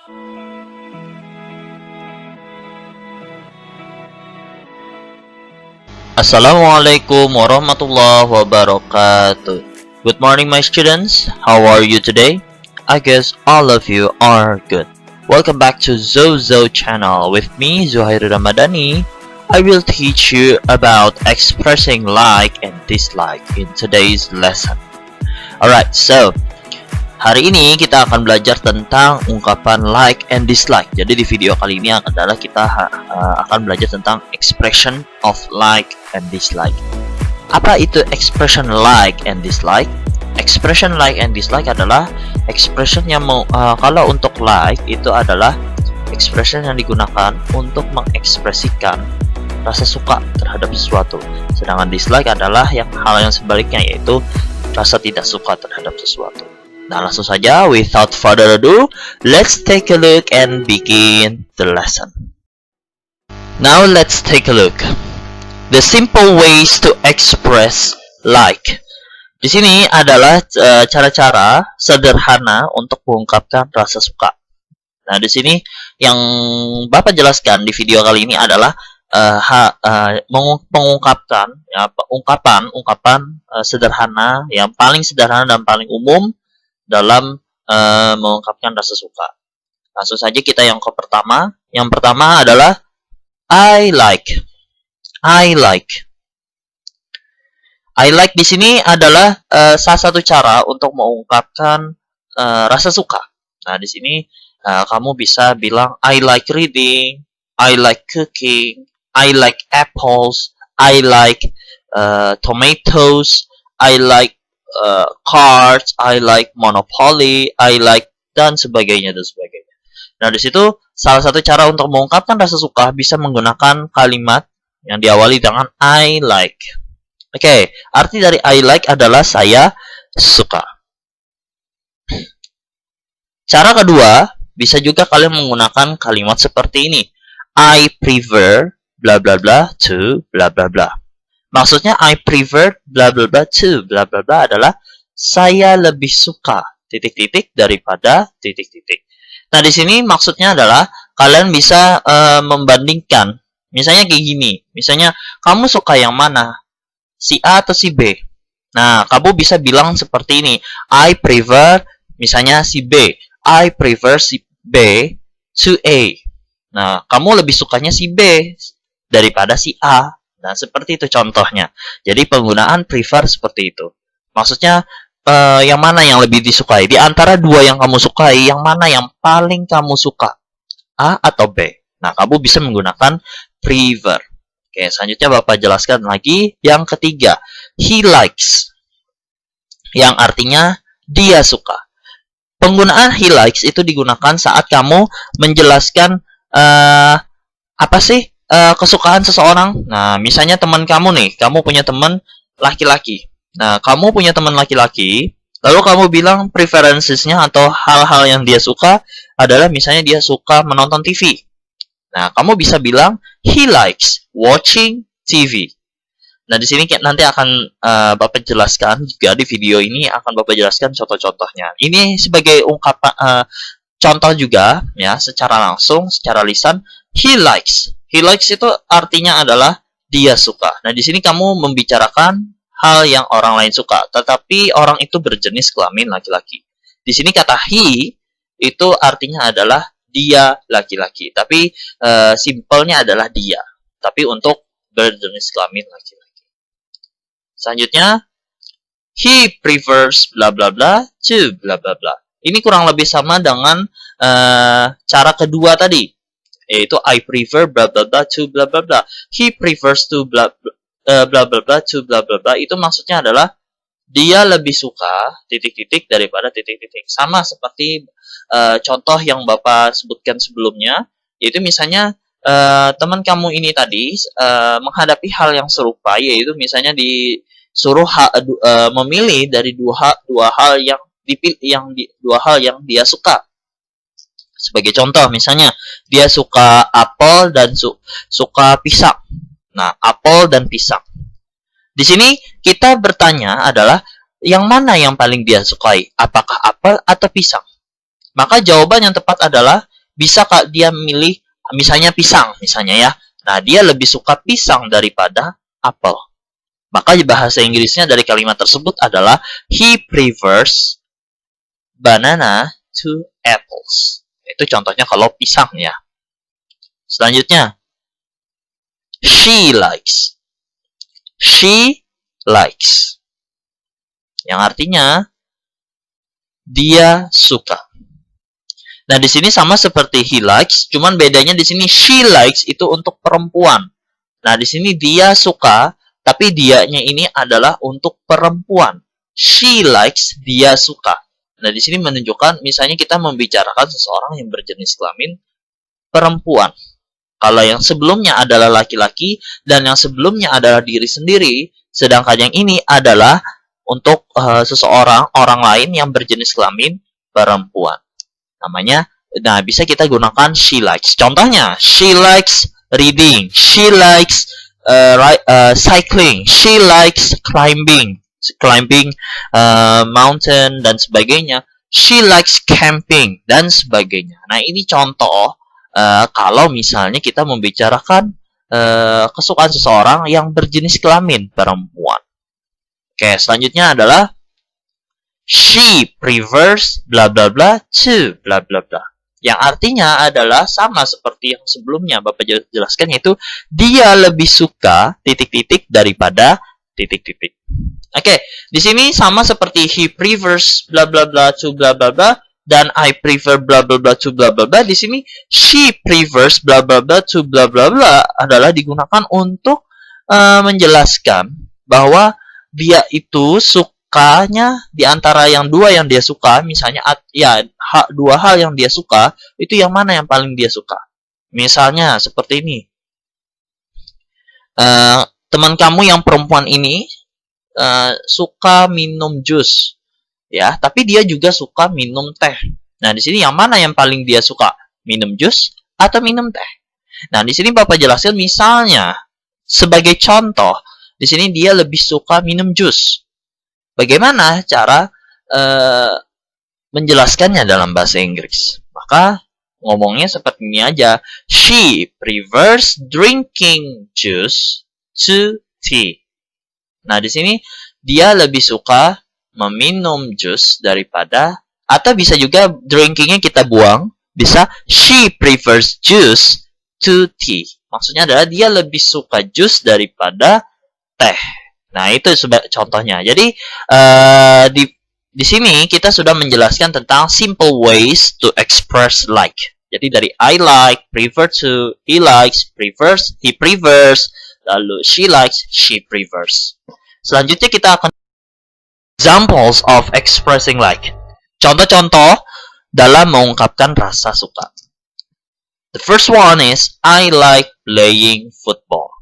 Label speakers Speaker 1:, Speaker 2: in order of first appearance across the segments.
Speaker 1: Assalamualaikum warahmatullahi wabarakatuh. Good morning, my students. How are you today? I guess all of you are good. Welcome back to Zozo channel with me, Zuhair Ramadhani. I will teach you about expressing like and dislike in today's lesson. Alright, so hari ini kita akan belajar tentang ungkapan like and dislike. Jadi di video kali ini adalah kita akan belajar tentang expression of like and dislike. Apa itu expression like and dislike? Expression like and dislike adalah expression yang kalau untuk like itu adalah expression yang digunakan untuk mengekspresikan rasa suka terhadap sesuatu. Sedangkan dislike adalah hal yang sebaliknya, yaitu rasa tidak suka terhadap sesuatu. Nah, langsung saja, without further ado, let's take a look and begin the lesson. Now, let's take a look. The simple ways to express like. Di sini adalah cara-cara sederhana untuk mengungkapkan rasa suka. Nah, di sini yang Bapak jelaskan di video kali ini adalah mengungkapkan ungkapan sederhana yang paling sederhana dan paling umum dalam mengungkapkan rasa suka. Langsung saja kita yang pertama. Yang pertama adalah I like. I like. I like di sini adalah salah satu cara untuk mengungkapkan rasa suka. Nah, di sini kamu bisa bilang I like reading, I like cooking, I like apples, I like tomatoes, I like cards, I like Monopoly, I like, dan sebagainya dan sebagainya. Nah, di situ salah satu cara untuk mengungkapkan rasa suka bisa menggunakan kalimat yang diawali dengan I like. Oke, arti dari I like adalah saya suka. Cara kedua, bisa juga kalian menggunakan kalimat seperti ini. I prefer bla bla bla to bla bla bla. Maksudnya I prefer bla bla bla to bla bla bla adalah saya lebih suka titik-titik daripada titik-titik. Nah, di sini maksudnya adalah kalian bisa membandingkan. Misalnya kayak gini. Misalnya kamu suka yang mana? Si A atau si B? Nah, kamu bisa bilang seperti ini. I prefer, misalnya si B. I prefer si B to A. Nah, kamu lebih sukanya si B daripada si A. Nah, seperti itu contohnya. Jadi, penggunaan prefer seperti itu. Maksudnya, yang mana yang lebih disukai? Di antara dua yang kamu sukai, yang mana yang paling kamu suka? A atau B? Nah, kamu bisa menggunakan prefer. Oke, selanjutnya Bapak jelaskan lagi. Yang ketiga, he likes. Yang artinya dia suka. Penggunaan he likes itu digunakan saat kamu menjelaskan apa sih kesukaan seseorang. Nah, misalnya teman kamu nih, kamu punya teman laki-laki. Nah, kamu punya teman laki-laki, lalu kamu bilang preferences-nya atau hal-hal yang dia suka adalah misalnya dia suka menonton TV. Nah, kamu bisa bilang he likes watching TV. Nah, di sini nanti akan Bapak jelaskan juga di video ini, akan Bapak jelaskan contoh-contohnya. Ini sebagai ungkapan contoh juga ya, secara langsung, secara lisan, he likes. He likes itu artinya adalah dia suka. Nah, di sini kamu membicarakan hal yang orang lain suka, tetapi orang itu berjenis kelamin laki-laki. Di sini kata he itu artinya adalah dia laki-laki, tapi simpelnya adalah dia. Tapi untuk berjenis kelamin laki-laki. Selanjutnya, he prefers bla bla bla to bla bla bla. Ini kurang lebih sama dengan cara kedua tadi, yaitu I prefer bla bla bla to bla bla bla. He prefers to bla bla bla to bla bla bla. Itu maksudnya adalah dia lebih suka titik-titik daripada titik-titik. Sama seperti contoh yang Bapak sebutkan sebelumnya, yaitu misalnya teman kamu ini tadi menghadapi hal yang serupa, yaitu misalnya disuruh memilih dari dua hal yang dia suka. Sebagai contoh, misalnya dia suka apel dan suka pisang. Nah, apel dan pisang. Di sini kita bertanya adalah yang mana yang paling dia sukai? Apakah apel atau pisang? Maka jawaban yang tepat adalah bisa Kak dia milih misalnya pisang misalnya ya. Nah, dia lebih suka pisang daripada apel. Maka bahasa Inggrisnya dari kalimat tersebut adalah he prefers banana to apples. Itu contohnya kalau pisang ya. Selanjutnya, she likes. She likes. Yang artinya dia suka. Nah, di sini sama seperti he likes, cuman bedanya di sini she likes itu untuk perempuan. Nah, di sini dia suka, tapi dianya ini adalah untuk perempuan. She likes, dia suka. Nah, di sini menunjukkan misalnya kita membicarakan seseorang yang berjenis kelamin perempuan. Kalau yang sebelumnya adalah laki-laki dan yang sebelumnya adalah diri sendiri, sedangkan yang ini adalah untuk seseorang, orang lain yang berjenis kelamin perempuan. Namanya, nah bisa kita gunakan she likes. Contohnya, she likes reading, she likes cycling, she likes climbing mountain dan sebagainya. She likes camping dan sebagainya. Nah, ini contoh kalau misalnya kita membicarakan kesukaan seseorang yang berjenis kelamin perempuan. Oke, selanjutnya adalah she prefers bla bla bla to bla bla bla. Yang artinya adalah sama seperti yang sebelumnya Bapak jelaskan, yaitu dia lebih suka titik-titik daripada titik-titik. Oke, di sini sama seperti he prefers bla bla bla to bla bla bla dan I prefer bla bla bla to bla bla bla. Di sini she prefers bla bla bla to bla bla bla adalah digunakan untuk menjelaskan bahwa dia itu sukanya di antara yang dua yang dia suka, misalnya ya dua hal yang dia suka, itu yang mana yang paling dia suka. Misalnya seperti ini. Teman kamu yang perempuan ini suka minum jus, ya, tapi dia juga suka minum teh. Nah, di sini yang mana yang paling dia suka? Minum jus atau minum teh? Nah, di sini Bapak jelaskan misalnya sebagai contoh, di sini dia lebih suka minum jus. Bagaimana cara menjelaskannya dalam bahasa Inggris? Maka ngomongnya seperti ini aja. She prefers drinking juice to tea. Nah, di sini dia lebih suka meminum jus daripada, atau bisa juga drinkingnya kita buang. Bisa she prefers juice to tea. Maksudnya adalah dia lebih suka jus daripada teh. Nah, itu contohnya. Jadi di sini kita sudah menjelaskan tentang simple ways to express like. Jadi dari I like, prefer to, he likes, prefers, he prefers, lalu she likes, she prefers. Selanjutnya kita akan examples of expressing like. Contoh-contoh dalam mengungkapkan rasa suka. The first one is I like playing football.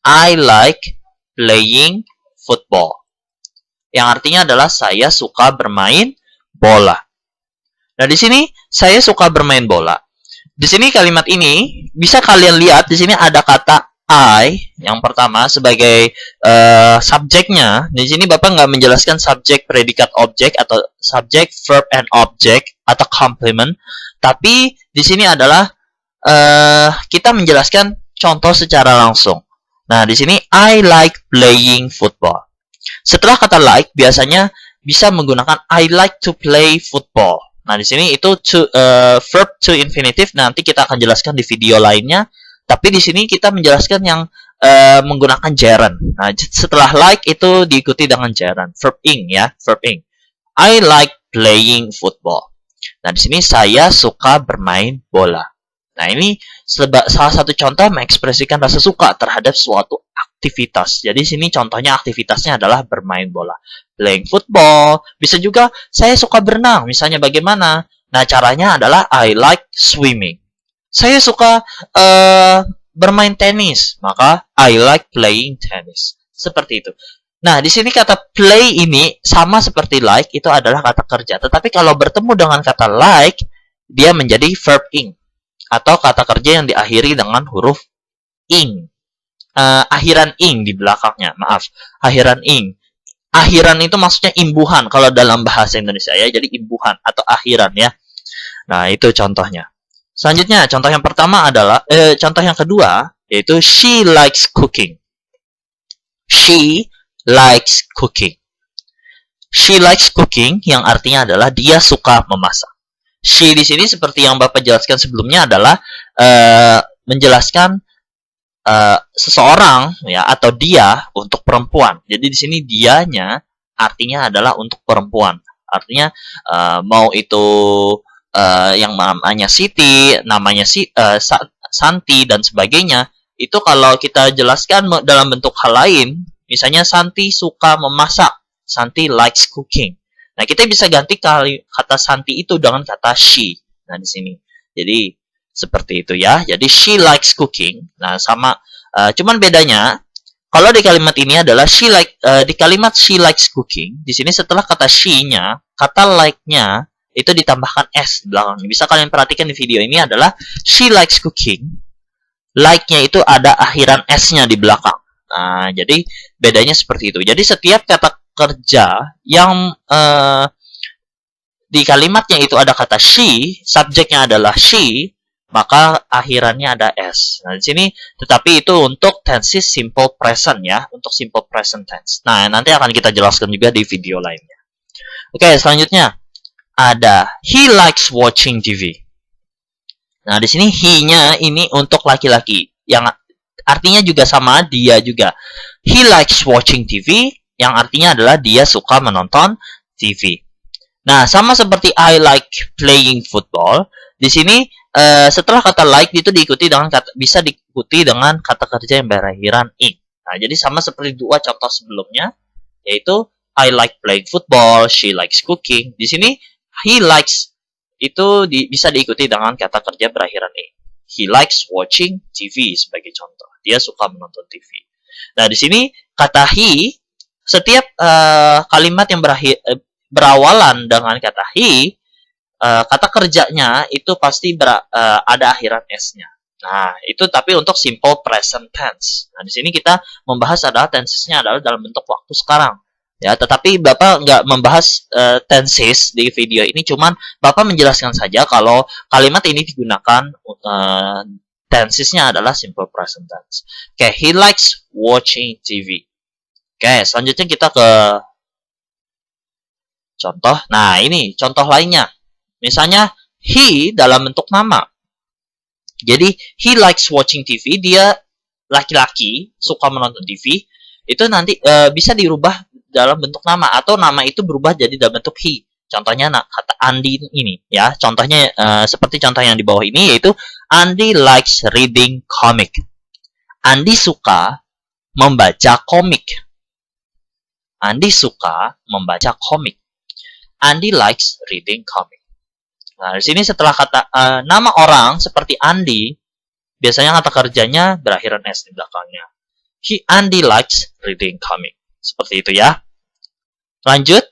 Speaker 1: I like playing football. Yang artinya adalah saya suka bermain bola. Nah, di sini saya suka bermain bola. Di sini kalimat ini bisa kalian lihat di sini ada kata I yang pertama sebagai subjeknya. Di sini Bapak nggak menjelaskan subjek, predikat, objek atau subjek, verb, and object atau complement. Tapi di sini adalah kita menjelaskan contoh secara langsung. Nah, di sini I like playing football. Setelah kata like biasanya bisa menggunakan I like to play football. Nah, di sini itu verb to infinitive, nanti kita akan jelaskan di video lainnya. Tapi di sini kita menjelaskan yang menggunakan gerund. Nah, setelah like itu diikuti dengan gerund, verb ing ya, verb ing. I like playing football. Nah, di sini saya suka bermain bola. Nah, ini salah satu contoh mengekspresikan rasa suka terhadap suatu aktivitas. Jadi sini contohnya aktivitasnya adalah bermain bola. Playing football. Bisa juga saya suka berenang. Misalnya bagaimana? Nah, caranya adalah I like swimming. Saya suka bermain tenis. Maka I like playing tennis. Seperti itu. Nah, di sini kata play ini sama seperti like, itu adalah kata kerja. Tetapi kalau bertemu dengan kata like, dia menjadi verb ing. Atau kata kerja yang diakhiri dengan huruf ing. Akhiran ing di belakangnya, maaf. Akhiran ing. Akhiran itu maksudnya imbuhan kalau dalam bahasa Indonesia ya, jadi imbuhan atau akhiran ya. Nah, itu contohnya. Selanjutnya, contoh yang pertama adalah contoh yang kedua yaitu she likes cooking. She likes cooking. She likes cooking yang artinya adalah dia suka memasak. She di sini seperti yang Bapak jelaskan sebelumnya adalah menjelaskan seseorang ya atau dia untuk perempuan. Jadi di sini dianya artinya adalah untuk perempuan. Artinya mau itu yang namanya Siti, namanya Santi dan sebagainya, itu kalau kita jelaskan dalam bentuk hal lain, misalnya Santi suka memasak, Santi likes cooking. Nah, kita bisa ganti kata Santi itu dengan kata she. Nah, di sini. Jadi seperti itu ya. Jadi she likes cooking. Nah, sama cuman bedanya kalau di kalimat ini adalah di kalimat she likes cooking, di sini setelah kata she-nya, kata like-nya itu ditambahkan s di belakang. Bisa kalian perhatikan di video ini adalah she likes cooking. Like-nya itu ada akhiran s-nya di belakang. Nah, jadi bedanya seperti itu. Jadi setiap kata kerja yang di kalimatnya itu ada kata she, subjeknya adalah she, maka akhirannya ada s. Nah, di sini tetapi itu untuk tenses simple present ya, untuk simple present tense. Nah, nanti akan kita jelaskan juga di video lainnya. Oke, selanjutnya ada he likes watching TV. Nah, di sini he-nya ini untuk laki-laki, yang artinya juga sama dia juga. He likes watching TV, yang artinya adalah dia suka menonton TV. Nah, sama seperti I like playing football, di sini setelah kata like itu diikuti dengan bisa diikuti dengan kata kerja yang berakhiran ing. Nah, jadi sama seperti dua contoh sebelumnya, yaitu I like playing football, she likes cooking. Di sini he likes itu bisa diikuti dengan kata kerja berakhiran ing. He likes watching TV sebagai contoh. Dia suka menonton TV. Nah, di sini kata he, setiap kalimat yang berawalan dengan kata he, kata kerjanya itu pasti ada akhiran s-nya. Nah, itu tapi untuk simple present tense. Nah, di sini kita membahas adalah tensesnya adalah dalam bentuk waktu sekarang. Ya, tetapi Bapak nggak membahas tenses di video ini, cuman Bapak menjelaskan saja kalau kalimat ini digunakan tensesnya adalah simple present tense. Oke, he likes watching TV. Oke, selanjutnya kita ke contoh. Nah, ini contoh lainnya. Misalnya, he dalam bentuk nama. Jadi, he likes watching TV. Dia laki-laki, suka menonton TV. Itu nanti bisa dirubah dalam bentuk nama. Atau nama itu berubah jadi dalam bentuk he. Contohnya kata Andi ini. Ya, contohnya seperti contoh yang di bawah ini, yaitu Andi likes reading comic. Andi suka membaca komik. Andi suka membaca komik. Andi likes reading comic. Nah, di sini setelah kata nama orang seperti Andi, biasanya kata kerjanya berakhiran s di belakangnya. Andi likes reading comic. Seperti itu ya. Lanjut.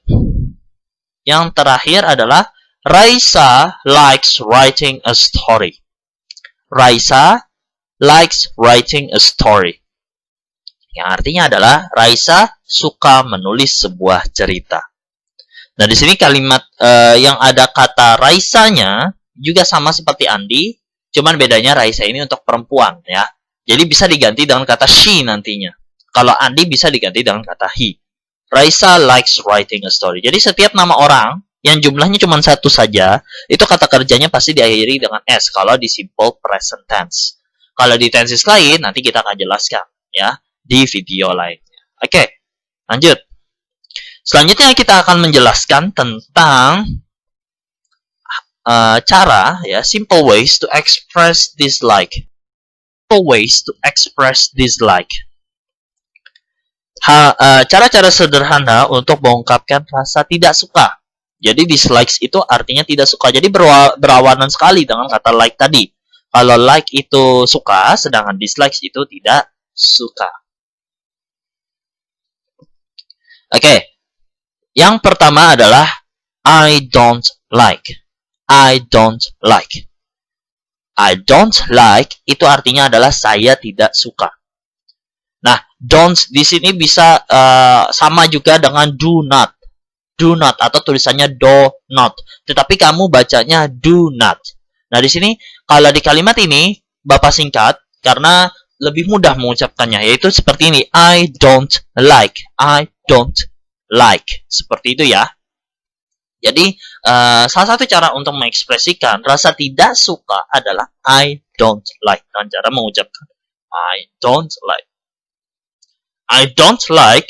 Speaker 1: Yang terakhir adalah Raisa likes writing a story. Raisa likes writing a story. Yang artinya adalah Raisa suka menulis sebuah cerita. Nah, di sini kalimat yang ada kata Raisanya juga sama seperti Andi, cuman bedanya Raisa ini untuk perempuan ya. Jadi bisa diganti dengan kata she nantinya. Kalau Andi bisa diganti dengan kata he. Raisa likes writing a story. Jadi setiap nama orang yang jumlahnya cuma satu saja, itu kata kerjanya pasti diakhiri dengan s kalau di simple present tense. Kalau di tenses lain nanti kita akan jelaskan ya di video lainnya. Oke, lanjut. Selanjutnya kita akan menjelaskan tentang cara ya, simple ways to express dislike. Simple ways to express dislike. Cara-cara sederhana untuk mengungkapkan rasa tidak suka. Jadi dislikes itu artinya tidak suka. Jadi berawanan sekali dengan kata like tadi. Kalau like itu suka, sedangkan dislikes itu tidak suka. Oke. Yang pertama adalah I don't like. I don't like. I don't like itu artinya adalah saya tidak suka. Nah, don't di sini bisa sama juga dengan do not. Do not atau tulisannya do not. Tetapi kamu bacanya do not. Nah, di sini kalau di kalimat ini Bapak singkat karena lebih mudah mengucapkannya, yaitu seperti ini. I don't like. I don't like. Seperti itu ya. Jadi, salah satu cara untuk mengekspresikan rasa tidak suka adalah I don't like. Dan cara mengucapkan I don't like. I don't like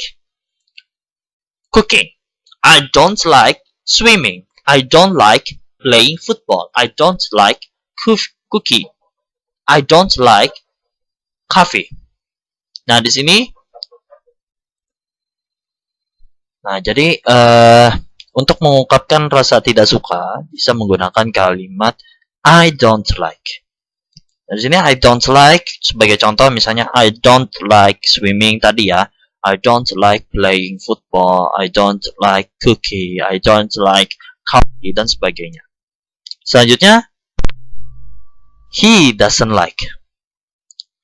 Speaker 1: cooking. I don't like swimming. I don't like playing football. I don't like cookie. I don't like coffee. Nah, di sini, jadi untuk mengungkapkan rasa tidak suka bisa menggunakan kalimat I don't like. Nah, di sini I don't like sebagai contoh misalnya I don't like swimming tadi ya. I don't like playing football. I don't like cookie. I don't like coffee dan sebagainya. Selanjutnya he doesn't like.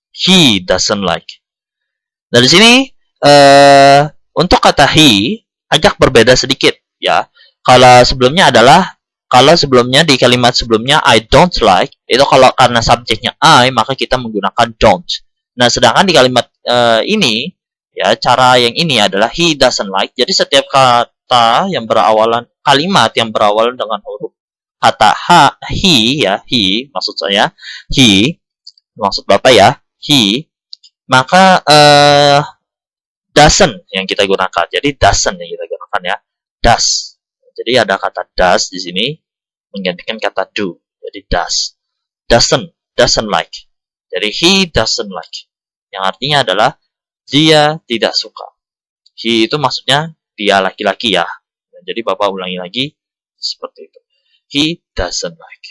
Speaker 1: He doesn't like. Dari sini untuk kata he agak berbeda sedikit ya. Kalau sebelumnya di kalimat sebelumnya I don't like itu kalau karena subjeknya I maka kita menggunakan don't. Nah, sedangkan di kalimat ini ya cara yang ini adalah he doesn't like. Jadi setiap kata yang kalimat yang berawalan dengan huruf kata he ya, he maksud saya, he maksud Bapak ya, he, maka doesn't yang kita gunakan. Jadi doesn't yang kita gunakan ya. Does. Jadi ada kata does di sini menggantikan kata do. Jadi does. Doesn't like. Jadi he doesn't like. Yang artinya adalah dia tidak suka. He itu maksudnya dia laki-laki ya. Jadi Bapak ulangi lagi seperti itu. He doesn't like.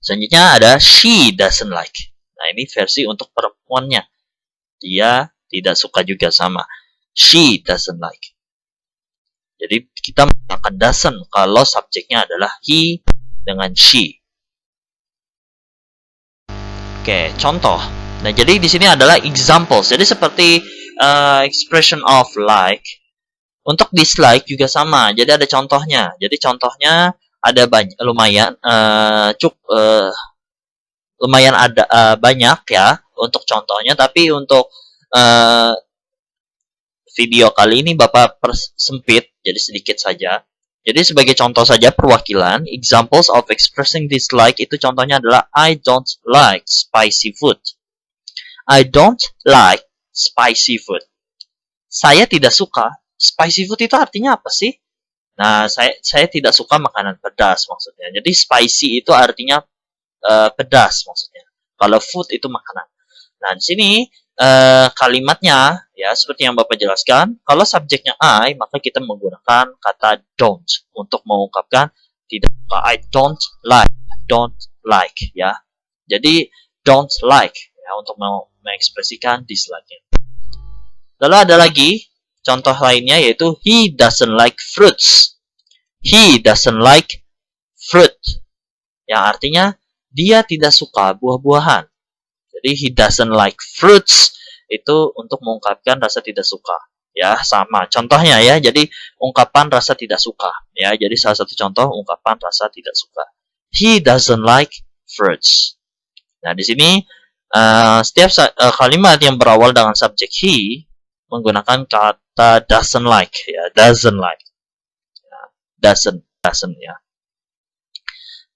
Speaker 1: Selanjutnya ada she doesn't like. Nah, ini versi untuk perempuannya. Dia tidak suka juga sama. She doesn't like. Jadi kita menggunakan doesn't kalau subjeknya adalah he dengan she. Oke, contoh. Nah, jadi di sini adalah examples. Jadi seperti expression of like. Untuk dislike juga sama. Jadi ada contohnya. Jadi contohnya ada lumayan lumayan ada banyak ya untuk contohnya, tapi untuk video kali ini Bapak persempit jadi sedikit saja. Jadi sebagai contoh saja perwakilan, examples of expressing dislike itu contohnya adalah I don't like spicy food. I don't like spicy food. Saya tidak suka. Spicy food itu artinya apa sih? Nah, saya tidak suka makanan pedas maksudnya. Jadi spicy itu artinya pedas maksudnya. Kalau food itu makanan. Nah, di sini kalimatnya ya seperti yang Bapak jelaskan, kalau subjeknya I maka kita menggunakan kata don't untuk mengungkapkan tidak suka. I don't like ya. Jadi don't like ya untuk mengekspresikan dislike-nya. Lalu ada lagi contoh lainnya yaitu he doesn't like fruits. He doesn't like fruit. Yang artinya dia tidak suka buah-buahan. Jadi he doesn't like fruits itu untuk mengungkapkan rasa tidak suka. Ya, sama. Contohnya ya, jadi ungkapan rasa tidak suka. Ya, jadi salah satu contoh ungkapan rasa tidak suka. He doesn't like fruits. Nah, di sini setiap kalimat yang berawal dengan subjek he menggunakan kata doesn't like. Ya, doesn't like. Ya, doesn't ya.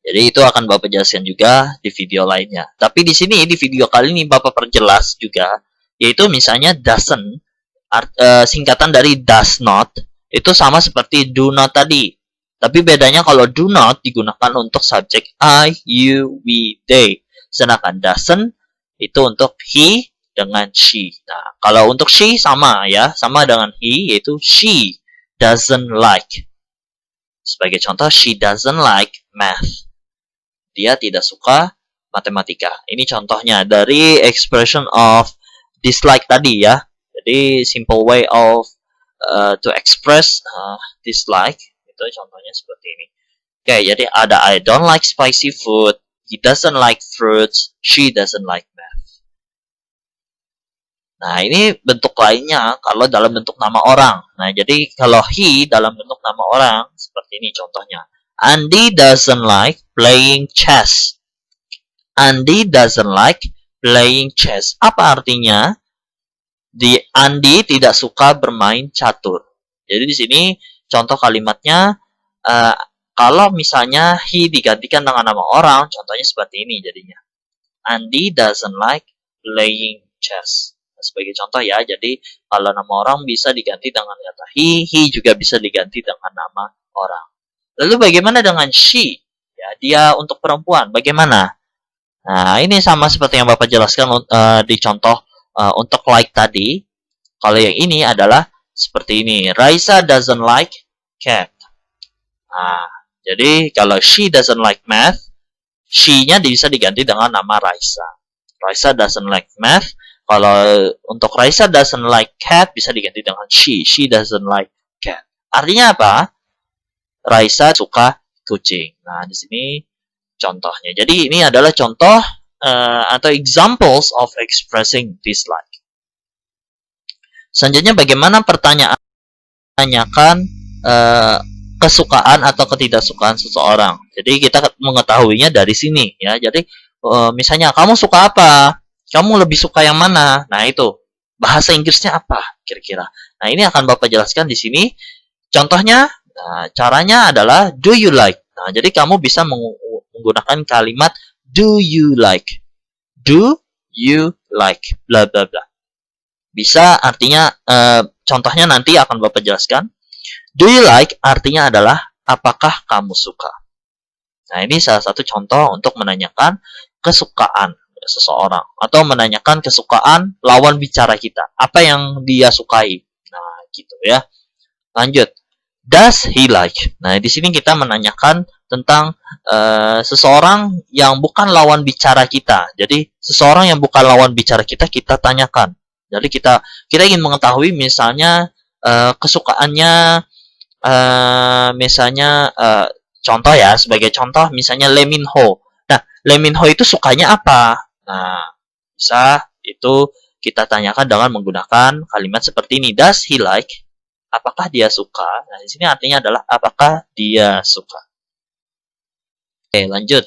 Speaker 1: Jadi itu akan Bapak jelaskan juga di video lainnya. Tapi di sini di video kali ini Bapak perjelas juga, yaitu misalnya doesn't, singkatan dari does not, itu sama seperti do not tadi. Tapi bedanya kalau do not digunakan untuk subjek I, you, we, they. Sedangkan doesn't itu untuk he dengan she. Nah, kalau untuk she sama ya, sama dengan he, yaitu she doesn't like. Sebagai contoh, she doesn't like math. Dia tidak suka matematika. Ini contohnya dari expression of dislike tadi ya. Jadi simple way of to express dislike itu contohnya seperti ini. Oke, jadi ada I don't like spicy food, he doesn't like fruits, she doesn't like math. Nah, ini bentuk lainnya kalau dalam bentuk nama orang. Nah, jadi kalau he dalam bentuk nama orang seperti ini contohnya. Andy doesn't like playing chess. Andy doesn't like playing chess. Apa artinya? Andy tidak suka bermain catur. Jadi di sini contoh kalimatnya, kalau misalnya he digantikan dengan nama orang, contohnya seperti ini jadinya. Andy doesn't like playing chess. Sebagai contoh ya, jadi kalau nama orang bisa diganti dengan kata he juga bisa diganti dengan nama orang. Lalu bagaimana dengan she? Ya, dia untuk perempuan, bagaimana? Nah, ini sama seperti yang Bapak jelaskan di contoh untuk like tadi. Kalau yang ini adalah seperti ini. Raisa doesn't like cat. Nah, jadi kalau she doesn't like math, she-nya bisa diganti dengan nama Raisa. Raisa doesn't like math. Kalau untuk Raisa doesn't like cat, bisa diganti dengan she. She doesn't like cat. Artinya apa? Raisa suka kucing. Nah, di sini contohnya. Jadi ini adalah contoh atau examples of expressing dislike. Selanjutnya bagaimana pertanyaan menanyakan kesukaan atau ketidaksukaan seseorang. Jadi kita mengetahuinya dari sini ya. Jadi misalnya kamu suka apa? Kamu lebih suka yang mana? Nah, itu bahasa Inggrisnya apa kira-kira? Nah, ini akan Bapak jelaskan di sini. Contohnya, caranya adalah do you like. Nah, jadi kamu bisa menggunakan kalimat do you like. Do you like bla bla bla. Bisa artinya contohnya nanti akan Bapak jelaskan. Do you like artinya adalah apakah kamu suka. Nah, ini salah satu contoh untuk menanyakan kesukaan seseorang atau menanyakan kesukaan lawan bicara kita. Apa yang dia sukai. Nah, gitu ya. Lanjut. Does he like? Nah, di sini kita menanyakan tentang seseorang yang bukan lawan bicara kita. Jadi, seseorang yang bukan lawan bicara kita, kita tanyakan. Jadi, kita ingin mengetahui misalnya kesukaannya, misalnya contoh ya, sebagai contoh misalnya Lee Min Ho. Nah, Lee Min Ho itu sukanya apa? Nah, bisa itu kita tanyakan dengan menggunakan kalimat seperti ini. Does he like? Apakah dia suka? Nah, di sini artinya adalah apakah dia suka. Oke, lanjut.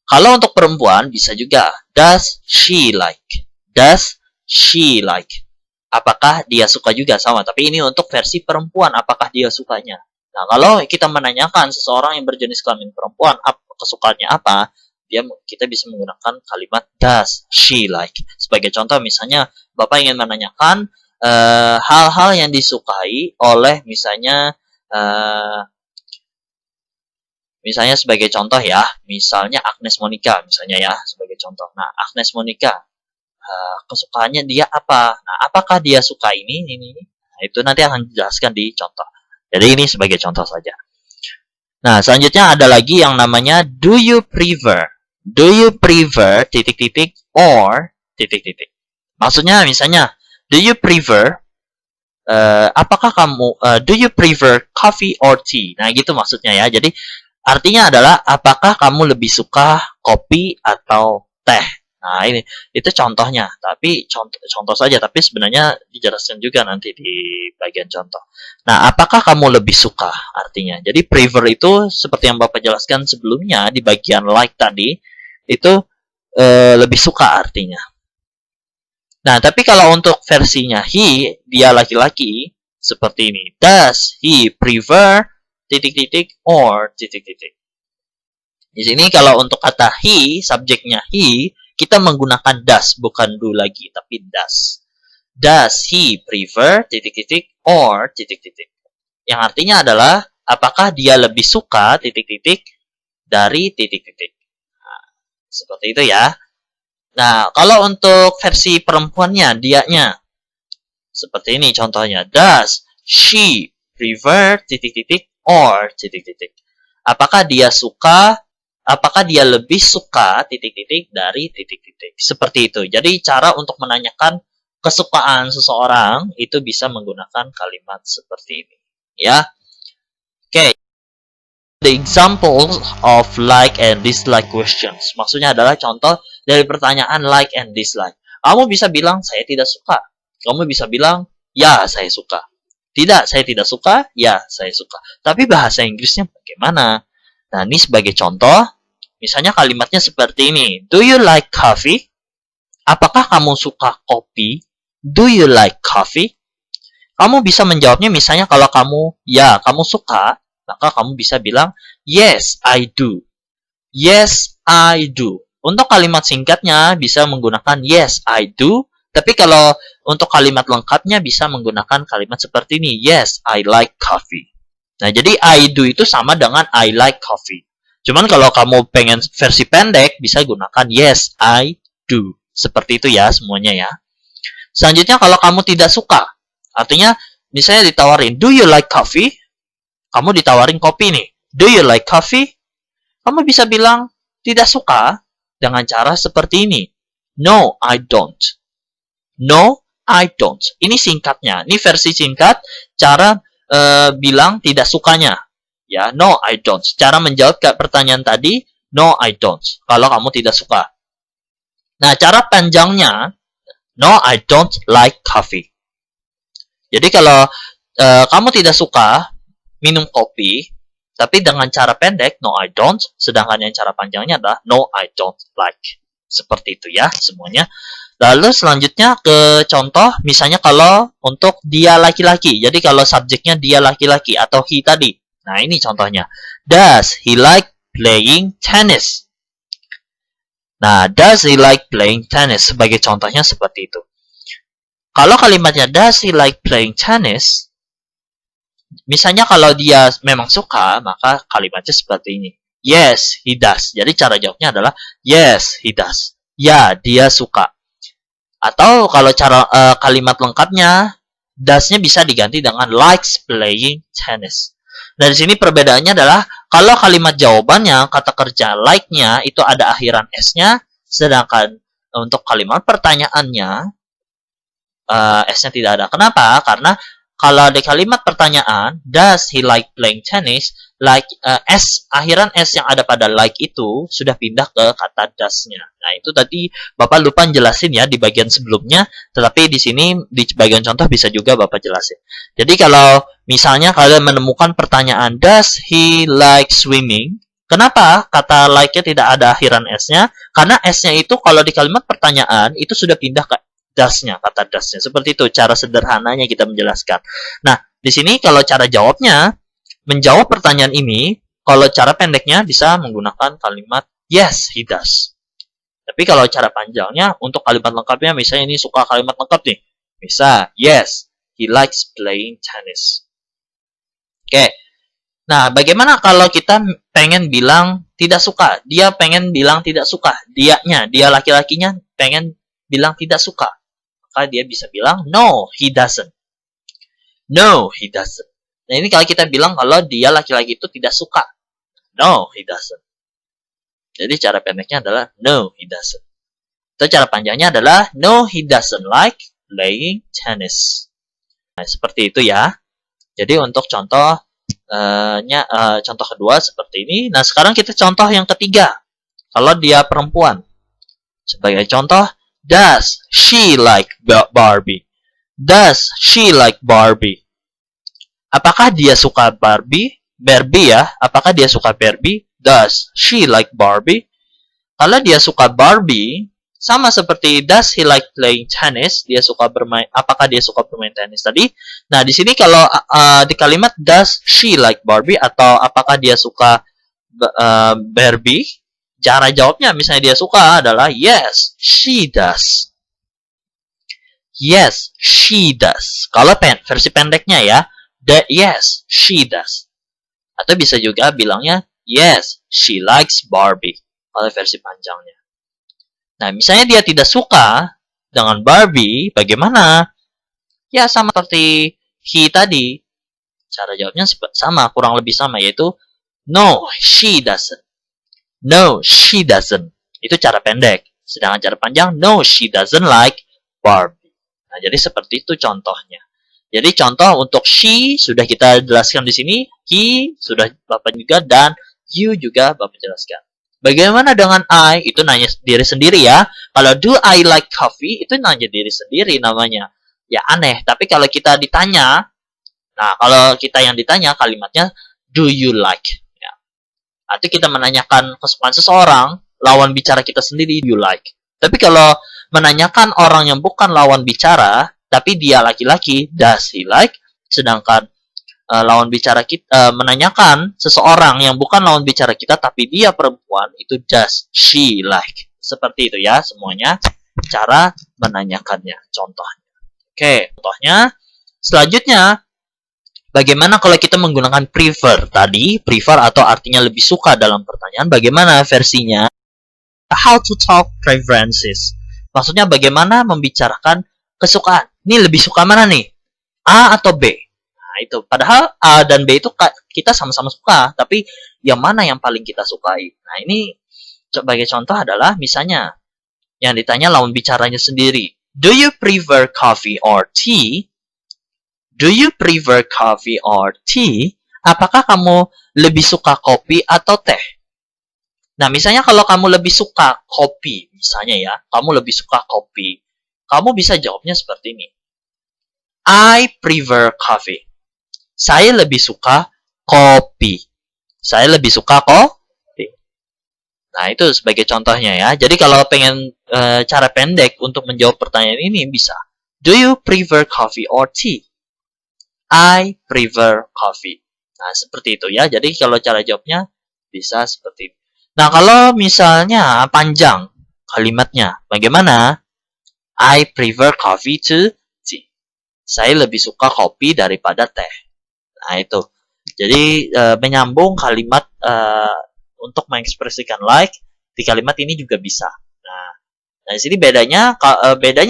Speaker 1: Kalau untuk perempuan bisa juga does she like? Does she like? Apakah dia suka juga sama? Tapi ini untuk versi perempuan, apakah dia sukanya? Nah, kalau kita menanyakan seseorang yang berjenis kelamin perempuan, kesukaannya apa? Kita bisa menggunakan kalimat does she like. Sebagai contoh misalnya Bapak ingin menanyakan hal-hal yang disukai oleh misalnya sebagai contoh ya, misalnya Agnes Monica misalnya ya sebagai contoh. Nah, Agnes Monica kesukaannya dia apa? Nah, apakah dia suka ini? Nah, itu nanti akan dijelaskan di contoh. Jadi ini sebagai contoh saja. Nah, selanjutnya ada lagi yang namanya do you prefer? Do you prefer titik-titik or titik-titik? Maksudnya misalnya, do you prefer apakah kamu do you prefer coffee or tea? Nah, gitu maksudnya ya. Jadi artinya adalah apakah kamu lebih suka kopi atau teh? Nah, ini itu contohnya. Tapi contoh saja, tapi sebenarnya dijelaskan juga nanti di bagian contoh. Nah, apakah kamu lebih suka artinya? Jadi prefer itu seperti yang Bapak jelaskan sebelumnya di bagian like tadi, itu lebih suka artinya. Nah, tapi kalau untuk versinya he, dia laki-laki, seperti ini. Does he prefer titik-titik or titik-titik? Di sini kalau untuk kata he, subjeknya he, kita menggunakan does, bukan do lagi, tapi does. Does he prefer titik-titik or titik-titik? Yang artinya adalah, apakah dia lebih suka titik-titik dari titik-titik? Nah, seperti itu ya. Nah, kalau untuk versi perempuannya, dianya, seperti ini contohnya. Does she prefer titik-titik or titik-titik? Apakah dia lebih suka titik-titik dari titik-titik? Seperti itu. Jadi cara untuk menanyakan kesukaan seseorang itu bisa menggunakan kalimat seperti ini. Ya. Oke. The examples of like and dislike questions. Maksudnya adalah contoh dari pertanyaan like and dislike. Kamu bisa bilang saya tidak suka. Kamu bisa bilang ya saya suka. Tidak, saya tidak suka. Ya, saya suka. Tapi bahasa Inggrisnya bagaimana? Nah, ini sebagai contoh, misalnya kalimatnya seperti ini. Do you like coffee? Apakah kamu suka kopi? Do you like coffee? Kamu bisa menjawabnya misalnya kalau kamu suka, maka kamu bisa bilang, yes, I do. Yes, I do. Untuk kalimat singkatnya bisa menggunakan yes, I do. Tapi kalau untuk kalimat lengkapnya bisa menggunakan kalimat seperti ini. Yes, I like coffee. Nah, jadi I do itu sama dengan I like coffee. Cuman kalau kamu pengen versi pendek, bisa gunakan yes, I do. Seperti itu ya semuanya ya. Selanjutnya kalau kamu tidak suka. Artinya, misalnya ditawarin, do you like coffee? Kamu ditawarin kopi nih. Do you like coffee? Kamu bisa bilang, tidak suka dengan cara seperti ini. No, I don't. No, I don't. Ini singkatnya. Ini versi singkat, cara bilang tidak sukanya. Ya, no, I don't. Cara menjawab ke pertanyaan tadi, no, I don't. Kalau kamu tidak suka. Nah, cara panjangnya, no, I don't like coffee. Jadi kalau kamu tidak suka minum kopi, tapi dengan cara pendek, no I don't, sedangkan yang cara panjangnya adalah no I don't like. Seperti itu ya semuanya. Lalu selanjutnya ke contoh, misalnya kalau untuk dia laki-laki. Jadi kalau subjeknya dia laki-laki atau he tadi. Nah ini contohnya. Does he like playing tennis? Nah, does he like playing tennis? Sebagai contohnya seperti itu. Kalau kalimatnya does he like playing tennis, misalnya kalau dia memang suka, maka kalimatnya seperti ini. Yes, he does. Jadi cara jawabnya adalah yes, he does. Ya, dia suka. Atau kalau cara kalimat lengkapnya, does-nya bisa diganti dengan likes playing tennis. Nah, di sini perbedaannya adalah kalau kalimat jawabannya, kata kerja like-nya itu ada akhiran S-nya, sedangkan untuk kalimat pertanyaannya, S-nya tidak ada. Kenapa? Karena kalau di kalimat pertanyaan, does he like playing tennis? Like akhiran S yang ada pada like itu sudah pindah ke kata does-nya. Nah, itu tadi Bapak lupa jelasin ya di bagian sebelumnya, tetapi di sini di bagian contoh bisa juga Bapak jelasin. Jadi kalau misalnya kalian menemukan pertanyaan does he like swimming? Kenapa kata like-nya tidak ada akhiran S-nya? Karena S-nya itu kalau di kalimat pertanyaan itu sudah pindah ke does-nya, kata does-nya. Seperti itu cara sederhananya kita menjelaskan. Nah, di sini kalau cara jawabnya, menjawab pertanyaan ini, kalau cara pendeknya bisa menggunakan kalimat yes, he does. Tapi kalau cara panjangnya, untuk kalimat lengkapnya, misalnya ini suka kalimat lengkap nih. Bisa, yes, he likes playing tennis. Oke. Nah, bagaimana kalau kita pengen bilang tidak suka? Dia pengen bilang tidak suka. Dia laki-lakinya pengen bilang tidak suka. Maka dia bisa bilang, no, he doesn't. No, he doesn't. Nah, ini kalau kita bilang kalau dia laki-laki itu tidak suka. No, he doesn't. Jadi cara pendeknya adalah, no, he doesn't. Atau cara panjangnya adalah, no, he doesn't like playing tennis. Nah, seperti itu ya. Jadi untuk contoh kedua seperti ini. Nah, sekarang kita contoh yang ketiga. Kalau dia perempuan. Sebagai contoh, does she like Barbie? Does she like Barbie? Apakah dia suka Barbie? Barbie ya. Apakah dia suka Barbie? Does she like Barbie? Kalau dia suka Barbie, sama seperti does he like playing tennis? Dia suka bermain. Apakah dia suka bermain tenis tadi? Nah, di sini kalau di kalimat does she like Barbie atau apakah dia suka Barbie? Cara jawabnya misalnya dia suka adalah yes, she does. Yes, she does. Kalau versi pendeknya ya, yes, she does. Atau bisa juga bilangnya yes, she likes Barbie. Kalau versi panjangnya. Nah, misalnya dia tidak suka dengan Barbie, bagaimana? Ya, sama seperti he tadi. Cara jawabnya sama, kurang lebih sama, yaitu no, she doesn't. No, she doesn't. Itu cara pendek. Sedangkan cara panjang, no, she doesn't like Barbie. Nah, jadi seperti itu contohnya. Jadi contoh untuk she sudah kita jelaskan di sini, he sudah Bapak juga, dan you juga Bapak jelaskan. Bagaimana dengan I? Itu nanya diri sendiri ya. Kalau do I like coffee, itu nanya diri sendiri namanya. Ya aneh, tapi kalau kita ditanya, nah kalau kita yang ditanya kalimatnya do you like? Artinya kita menanyakan kesukaan seseorang, lawan bicara kita sendiri, you like. Tapi kalau menanyakan orang yang bukan lawan bicara, tapi dia laki-laki, does he like? Sedangkan lawan bicara kita menanyakan seseorang yang bukan lawan bicara kita, tapi dia perempuan, itu does she like? Seperti itu ya semuanya cara menanyakannya. Contohnya. Oke, contohnya selanjutnya. Bagaimana kalau kita menggunakan prefer tadi? Prefer atau artinya lebih suka dalam pertanyaan. Bagaimana versinya? How to talk preferences. Maksudnya bagaimana membicarakan kesukaan. Ini lebih suka mana nih? A atau B? Nah, itu. Padahal A dan B itu kita sama-sama suka. Tapi yang mana yang paling kita sukai? Nah, ini sebagai contoh adalah misalnya yang ditanya lawan bicaranya sendiri. Do you prefer coffee or tea? Do you prefer coffee or tea? Apakah kamu lebih suka kopi atau teh? Nah, misalnya kalau kamu lebih suka kopi, misalnya ya, kamu lebih suka kopi, kamu bisa jawabnya seperti ini. I prefer coffee. Saya lebih suka kopi. Saya lebih suka kopi. Nah, itu sebagai contohnya ya. Jadi kalau pengen cara pendek untuk menjawab pertanyaan ini bisa. Do you prefer coffee or tea? I prefer coffee. Nah, seperti itu ya. Jadi, kalau cara jawabnya bisa seperti itu. Nah, kalau misalnya panjang kalimatnya, bagaimana? I prefer coffee to tea. Saya lebih suka kopi daripada teh. Nah, itu. Jadi, menyambung kalimat untuk mengekspresikan like di kalimat ini juga bisa. Nah, di sini bedanya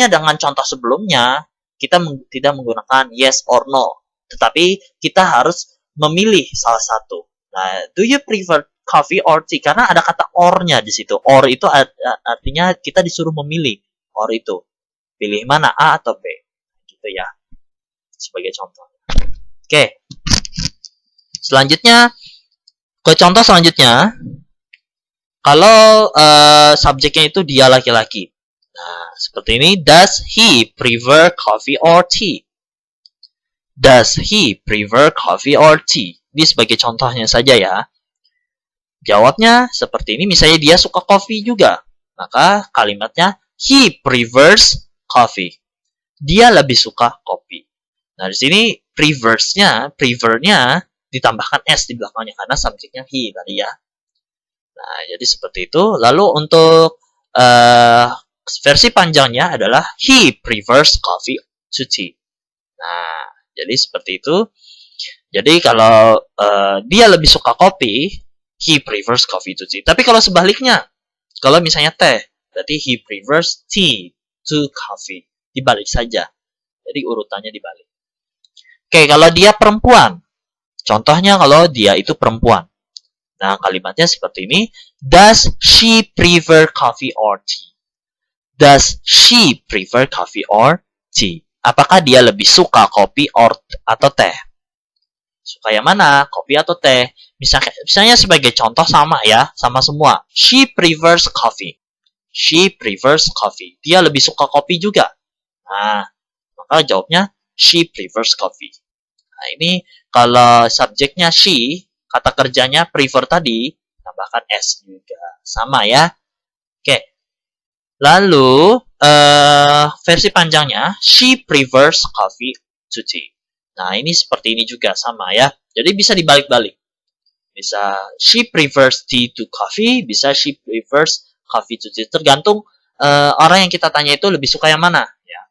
Speaker 1: dengan contoh sebelumnya, kita tidak menggunakan yes or no. Tetapi kita harus memilih salah satu. Nah, do you prefer coffee or tea? Karena ada kata or-nya di situ. Or itu artinya kita disuruh memilih. Or itu. Pilih mana, A atau B. Gitu ya. Sebagai contoh. Oke. Selanjutnya, ke contoh selanjutnya. Kalau subjeknya itu dia laki-laki. Nah, seperti ini. Does he prefer coffee or tea? Does he prefer coffee or tea? Ini sebagai contohnya saja ya. Jawabnya seperti ini. Misalnya dia suka kopi juga. Maka kalimatnya he prefers coffee. Dia lebih suka kopi. Nah, di sini prefernya ditambahkan s di belakangnya karena subjeknya he tadi ya. Nah, jadi seperti itu. Lalu untuk versi panjangnya adalah he prefers coffee to tea. Nah, jadi seperti itu. Jadi kalau dia lebih suka kopi, he prefers coffee to tea. Tapi kalau sebaliknya, kalau misalnya teh, berarti he prefers tea to coffee. Dibalik saja. Jadi urutannya dibalik. Oke, kalau dia perempuan. Contohnya kalau dia itu perempuan. Nah, kalimatnya seperti ini. Does she prefer coffee or tea? Does she prefer coffee or tea? Apakah dia lebih suka kopi atau teh? Suka yang mana? Kopi atau teh? Misalnya sebagai contoh sama ya, sama semua. She prefers coffee. She prefers coffee. Dia lebih suka kopi juga. Nah, maka jawabnya she prefers coffee. Nah, ini kalau subjeknya she, kata kerjanya prefer tadi, tambahkan s juga. Sama ya. Oke. Lalu, versi panjangnya, she prefers coffee to tea. Nah, ini seperti ini juga, sama ya. Jadi bisa dibalik-balik. Bisa she prefers tea to coffee, bisa she prefers coffee to tea. Tergantung orang yang kita tanya itu lebih suka yang mana. Ya.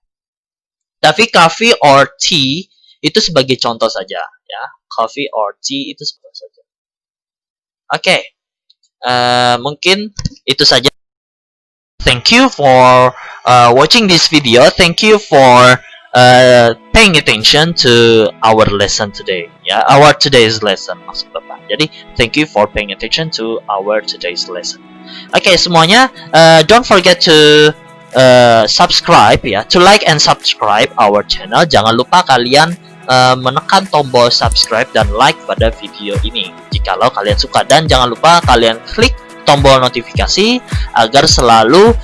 Speaker 1: Tapi coffee or tea itu sebagai contoh saja. Ya. Coffee or tea itu sebagai contoh saja. Oke. Mungkin itu saja. Thank you for watching this video. Thank you for paying attention to our lesson today. Ya, our today's lesson maksud Bapak. Jadi, thank you for paying attention to our today's lesson. Oke, semuanya, don't forget to subscribe ya, to like and subscribe our channel. Jangan lupa kalian menekan tombol subscribe dan like pada video ini jikalau kalian suka, dan jangan lupa kalian klik tombol notifikasi agar selalu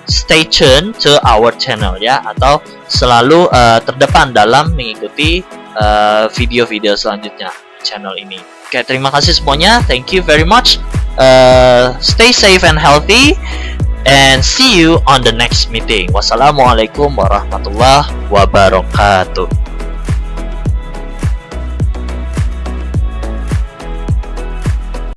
Speaker 1: stay tune to our channel ya, atau selalu terdepan dalam mengikuti video-video selanjutnya channel ini. Oke, terima kasih semuanya. Thank you very much. Stay safe and healthy. And see you on the next meeting. Wassalamualaikum warahmatullahi wabarakatuh.